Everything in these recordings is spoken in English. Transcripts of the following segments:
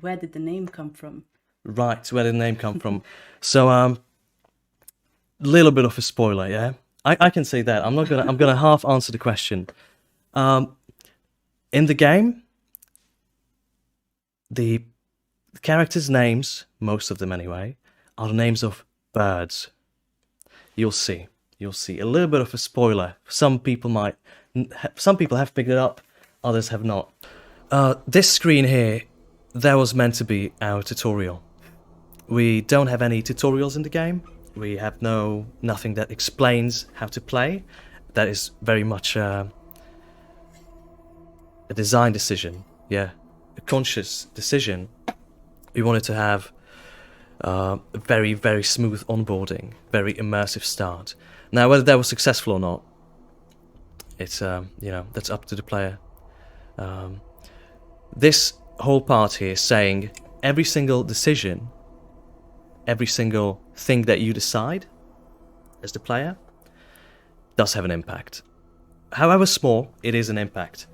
where did the name come from? Right, where did the name come from? So, little bit of a spoiler, yeah? I can say that. I'm gonna half answer the question. In the game, the characters' names, most of them anyway, are the names of birds. You'll see. You'll see. A little bit of a spoiler. Some people have picked it up, others have not. This screen here, that was meant to be our tutorial. We don't have any tutorials in the game. We have nothing that explains how to play. That is very much a design decision, yeah, a conscious decision. We wanted to have a very, very smooth onboarding, very immersive start. Now, whether that was successful or not, it's that's up to the player. This whole part here is saying every single decision, every single thing that you decide as the player does have an impact. However small, it is an impact.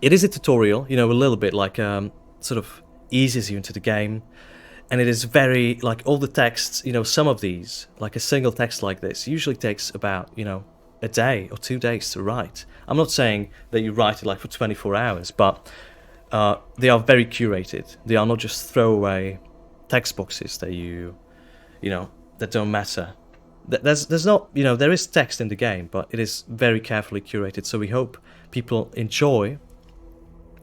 It is a tutorial, a little bit like sort of eases you into the game. And it is very, like all the texts, some of these, like a single text like this, usually takes about, a day or 2 days to write. I'm not saying that you write it like for 24 hours, but they are very curated. They are not just throwaway text boxes that that don't matter. There's not, there is text in the game, but it is very carefully curated. So we hope people enjoy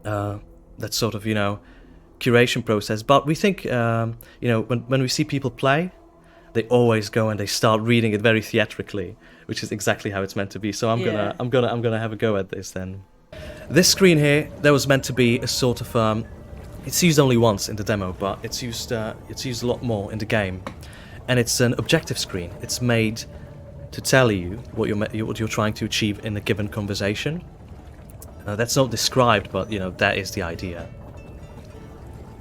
that sort of, curation process. But we think, when we see people play, they always go and they start reading it very theatrically, which is exactly how it's meant to be. So I'm gonna have a go at this then. This screen here, that was meant to be a sort of it's used only once in the demo, but it's used a lot more in the game, and it's an objective screen. It's made to tell you what you're trying to achieve in a given conversation. That's not described, but that is the idea.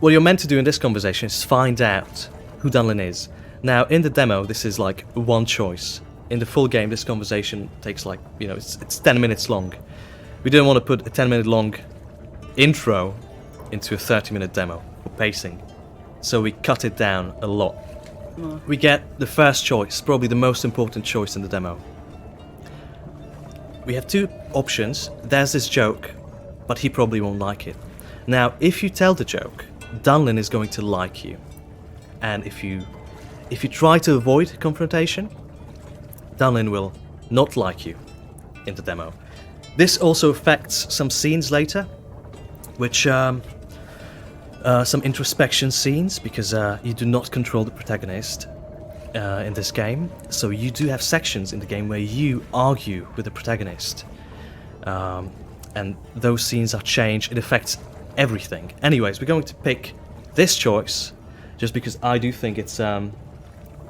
What you're meant to do in this conversation is find out who Dunlin is. Now, in the demo, this is like one choice. In the full game, this conversation takes like, it's 10 minutes long. We didn't want to put a 10-minute long intro into a 30-minute demo for pacing, so we cut it down a lot. We get the first choice, probably the most important choice in the demo. We have two options. There's this joke, but he probably won't like it. Now, if you tell the joke, Dunlin is going to like you, and if you try to avoid confrontation, Dunlin will not like you in the demo. This also affects some scenes later, which some introspection scenes, because you do not control the protagonist in this game. So you do have sections in the game where you argue with the protagonist, and those scenes are changed. It affects everything. Anyways, we're going to pick this choice just because I do think it's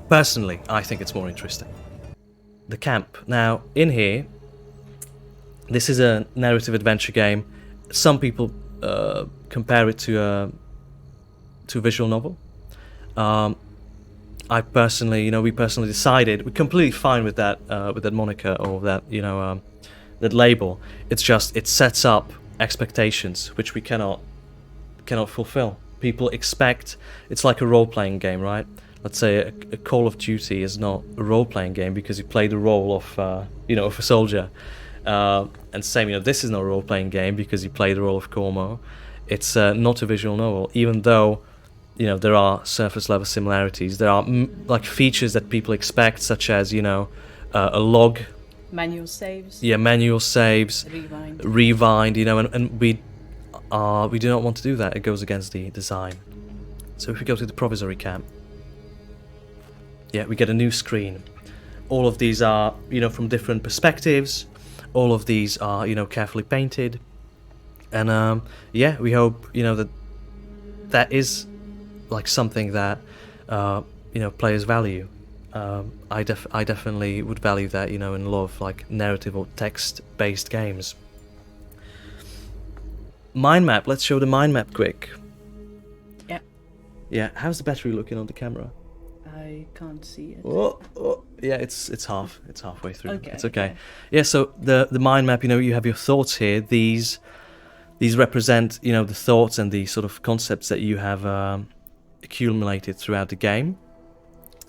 personally I think it's more interesting. The camp. Now in here, this is a narrative adventure game. Some people compare it to a visual novel. I personally, we personally decided we're completely fine with that moniker or that that label. It's just it sets up expectations which we cannot fulfill. People expect it's like a role-playing game, right? Let's say a Call of Duty is not a role-playing game because you play the role of of a soldier. And same, this is not a role-playing game because you play the role of Cormo. It's not a visual novel, even though there are surface-level similarities. There are like features that people expect, such as a log, Manual saves. yeah, manual saves, rewind, and we do not want to do that. It goes against the design. So if we go to the provisory camp, yeah, we get a new screen. All of these are from different perspectives. All of these are carefully painted, and yeah, we hope that is like something that players value. I definitely would value that in a lot of like narrative or text-based games. Mind map. Let's show the mind map quick. Yeah. Yeah. How's the battery looking on the camera? I can't see it. Oh, yeah, it's halfway through. Okay, It's okay. okay. Yeah, so the mind map, you have your thoughts here. These These represent, you know, the thoughts and the sort of concepts that you have accumulated throughout the game.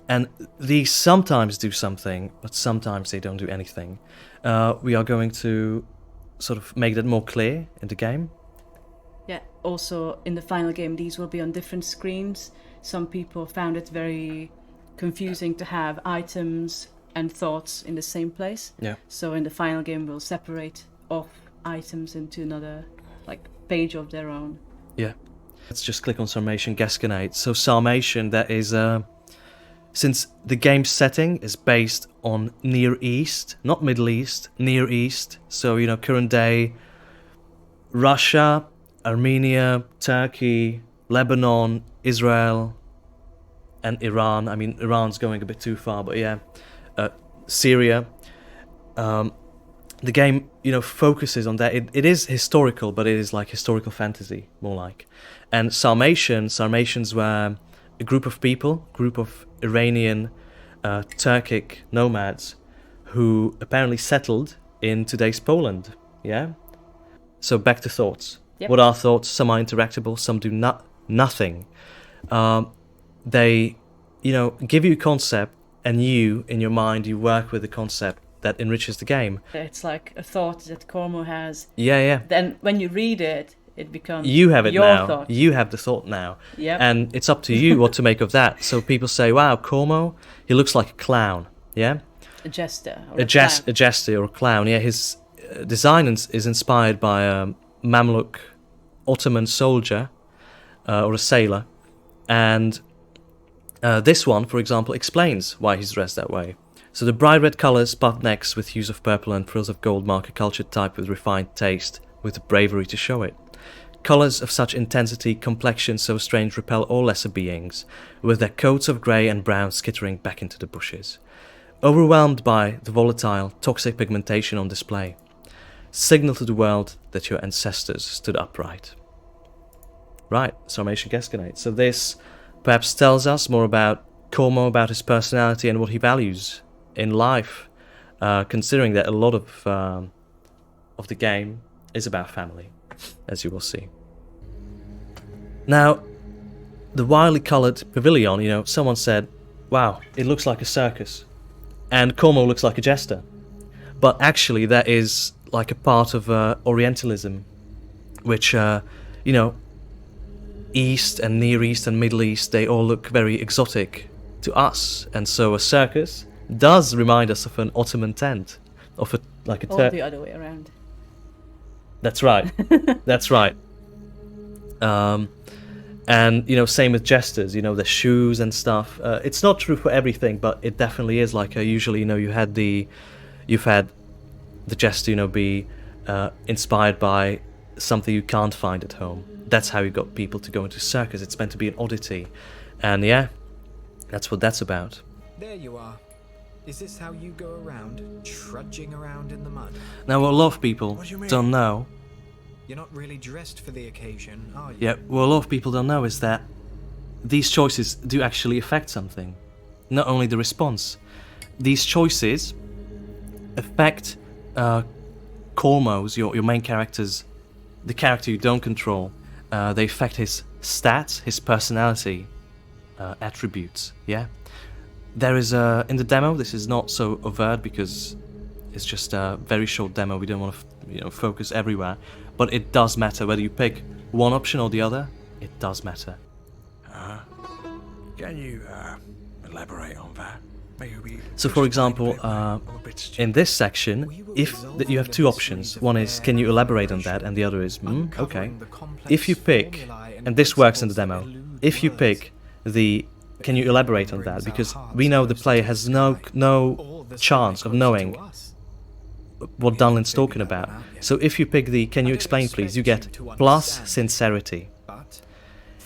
And these sometimes do something, but sometimes they don't do anything. We are going to sort of make that more clear in the game. Yeah, also in the final game, these will be on different screens. Some people found it very confusing to have items and thoughts in the same place. Yeah. So in the final game, we'll separate off items into another like page of their own. Yeah. Let's just click on Sarmatian Gasconade. So Sarmatian, that is, since the game's setting is based on Near East, not Middle East, Near East. So, you know, current day Russia, Armenia, Turkey, Lebanon, Israel, and Iran. I mean, Iran's going a bit too far, but yeah, Syria. The game, you know, focuses on that. It is historical, but it is like historical fantasy, more like. And Sarmatians were a group of people, group of Iranian, Turkic nomads who apparently settled in today's Poland. Yeah. So back to thoughts. Yep. What are thoughts? Some are interactable, some do nothing. They, you know, give you a concept, and you, in your mind, you work with the concept that enriches the game. It's like a thought that Cormo has. Yeah. Then when you read it, it becomes You have it your now. thought. You have the thought now. Yep. And it's up to you what to make of that. So people say, wow, Cormo, he looks like a clown. Yeah? A jester. Or A jester or a clown. Yeah, his design is inspired by a Mamluk Ottoman soldier or a sailor. And this one, for example, explains why he's dressed that way. So the bright red colours, puffed necks with hues of purple and frills of gold mark a cultured type with refined taste, with the bravery to show it. Colours of such intensity, complexion so strange repel all lesser beings, with their coats of grey and brown skittering back into the bushes. Overwhelmed by the volatile, toxic pigmentation on display. Signal to the world that your ancestors stood upright. Right, Sarmatian Gasconade. So this perhaps tells us more about Cormo, about his personality and what he values in life, considering that a lot of the game is about family, as you will see. Now, the wildly coloured pavilion, you know, someone said, wow, it looks like a circus, and Cormo looks like a jester. But actually that is like a part of orientalism, which, you know, East and Near East and Middle East, they all look very exotic to us, and so a circus does remind us of an Ottoman tent, of like a or the other way around. That's right. That's right. And you know, same with jesters. You know, the shoes and stuff. It's not true for everything, but it definitely is. Like usually, you know, you've had the jester, you know, be inspired by something you can't find at home. That's how you got people to go into circus. It's meant to be an oddity, and yeah, that's what that's about. There you are. Is this how you go around, trudging around in the mud? Now, what a lot of people What do you mean? don't know. You're not really dressed for the occasion, are you? Yeah, what a lot of people don't know is that these choices do actually affect something. Not only the response. These choices affect Cormo's, your main character's, the character you don't control. They affect his stats, his personality, attributes, yeah? There is in the demo, this is not so overt because it's just a very short demo, we don't want to focus everywhere, but it does matter whether you pick one option or the other, it does matter. Can you elaborate on that? Maybe So for example, in this section, if you have two options, one is can you elaborate on that, and the other is okay. If you pick, and this works in the demo, if you pick the can you elaborate on that, because we know the player has no chance of knowing what Dunlin's talking about. So if you pick the can you explain please, you get plus sincerity.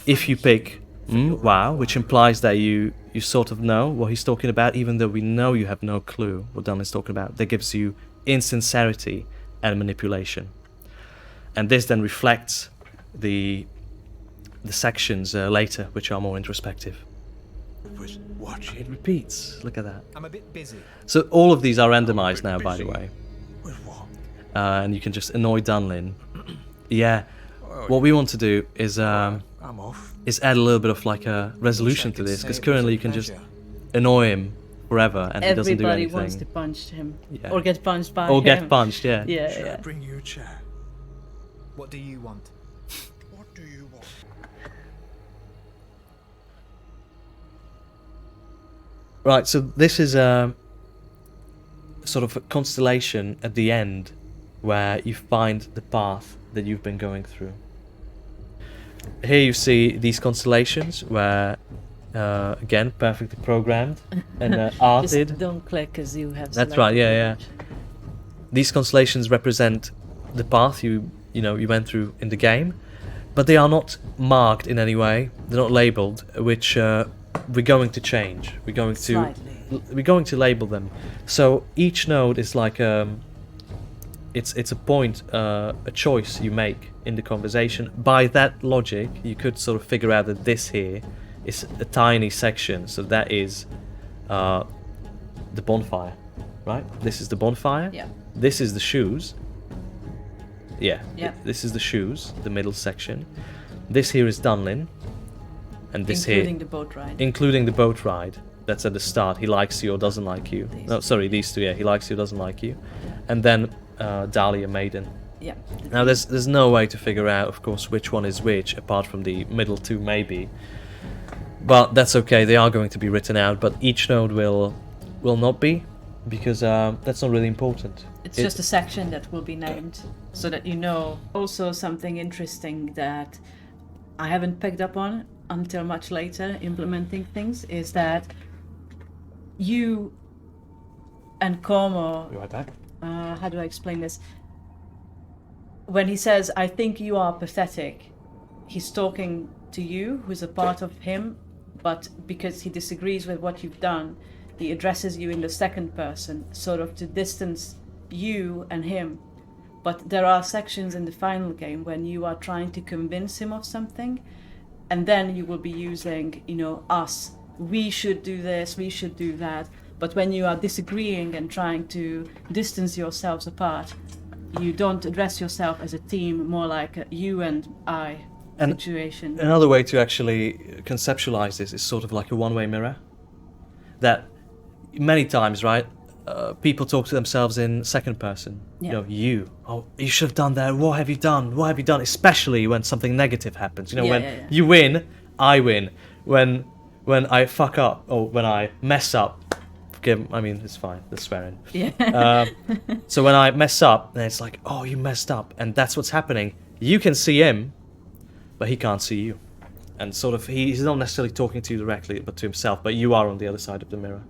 If you pick wow, which implies that you sort of know what he's talking about, even though we know you have no clue what Dunlin's talking about, that gives you insincerity and manipulation. And this then reflects the sections later, which are more introspective. was watching. It repeats. Look at that. I'm a bit busy. So all of these are randomized now, by the Busy. way. With what? And you can just annoy Dunlin. Yeah, what we want to do is I'm off. add a little bit of like a resolution to this, because currently you can just annoy him forever and he doesn't do Everybody anything. wants to punch him. Yeah. Or get punched by Or him. get punched, yeah. Yeah, Should I yeah. bring you a chair? What do you want? What do you want? Right, so this is a sort of a constellation at the end where you find the path that you've been going through. Here you see these constellations where, again, perfectly programmed and arted. Just don't click because you have. That's right, yeah, selected yeah. These constellations represent the path you went through in the game, but they are not marked in any way. They're not labeled, which we're going to change. We're going to label them. So each node is like it's a point, a choice you make in the conversation. By that logic, you could sort of figure out that this here is a tiny section. So that is the bonfire, right? This is the bonfire. Yeah. This is the shoes. Yeah. Yeah. This is the shoes, the middle section. This here is Dunlin. And this including here, the boat ride. including the boat ride. That's at the start. He likes you or doesn't like you. No, sorry, these two. Yeah, he likes you or doesn't like you. And then Dahlia Maiden. Yeah. Now there's no way to figure out, of course, which one is which, apart from the middle two maybe. But that's okay. They are going to be written out. But each node will not be, because that's not really important. It's just a section that will be named, so that you know. Also, something interesting that I haven't picked up on until much later implementing things is that you and Cormo, Be right back. how do I explain this? When he says, I think you are pathetic, he's talking to you, who's a part of him, but because he disagrees with what you've done, he addresses you in the second person, sort of to distance you and him. But there are sections in the final game when you are trying to convince him of something, and then you will be using, us. We should do this, we should do that. But when you are disagreeing and trying to distance yourselves apart, you don't address yourself as a team, more like a you and I situation. Another way to actually conceptualize this is sort of like a one-way mirror. That many times, right, people talk to themselves in second person. Yeah. You should have done that. What have you done? What have you done? Especially when something negative happens. When you win, I win. When I fuck up or when I mess up, it's fine. That's swearing. Yeah. So when I mess up, then it's like, oh, you messed up, and that's what's happening. You can see him, but he can't see you, and sort of he's not necessarily talking to you directly, but to himself. But you are on the other side of the mirror.